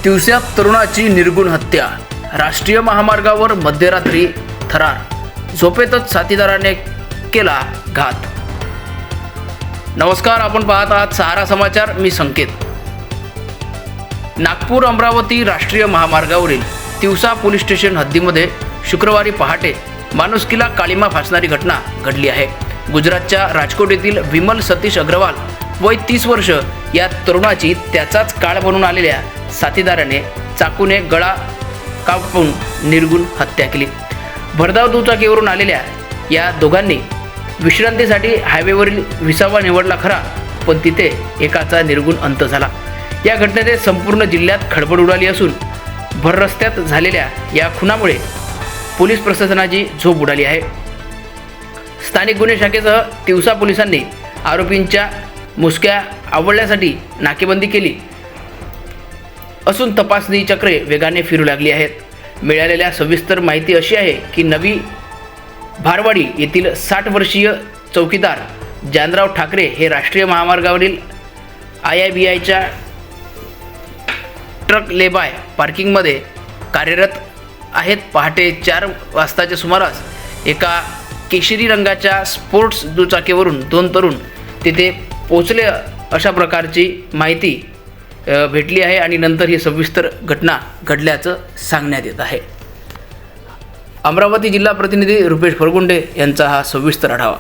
तिवस्यात तरुणाची निर्गुण हत्या, राष्ट्रीय महामार्गावर मध्यरात्री थरार, झोपेतच साथीदाराने केला घात। नमस्कार, आपण पाहत आहात सहारा समाचार। मी संकेत। नागपूर अमरावती राष्ट्रीय महामार्गावरील तिवसा पोलीस स्टेशन हद्दीमध्ये शुक्रवारी पहाटे माणुसकीला काळिमा फासणारी घटना घडली आहे। गुजरातच्या राजकोट येथील विमल सतीश अग्रवाल वय 30 वर्ष या तरुणाची त्याचाच काळ बनून आलेल्या साथीदाराने चाकूने गळा कापून निर्गुण हत्या केली। भरधाव दुचाकीवरून आलेल्या या दोघांनी विश्रांतीसाठी हायवेवरील विसावा निवडला खरा, पण तिथे एकाचा निर्गुण अंत झाला। या घटनेने संपूर्ण जिल्ह्यात खळबळ उडाली असून भर रस्त्यात झालेल्या या खुनामुळे पोलीस प्रशासनाची झोप उडाली आहे। स्थानिक गुन्हे शाखेसह तिवसा पोलिसांनी आरोपींच्या मुसक्या आवळण्यासाठी नाकेबंदी केली असून तपासणी चक्रे वेगाने फिरू लागली आहेत। मिळालेल्या सविस्तर माहिती अशी आहे की नवी भारवाडी येथील 60 वर्षीय चौकीदार जानराव ठाकरे हे राष्ट्रीय महामार्गावरील IIBIच्या ट्रक लेबाय पार्किंगमध्ये कार्यरत आहेत। पहाटे 4 वाजताच्या सुमारास एका केशरी रंगाच्या स्पोर्ट्स दुचाकीवरून 2 तरुण तिथे पोहोचले अशा प्रकारची माहिती भेटली आहे आणि नंतर ही सविस्तर घटना घडल्याचं सांगण्यात येत आहे। अमरावती जिल्हा प्रतिनिधी रुपेश फरगुंडे यांचा हा सविस्तर आढावा।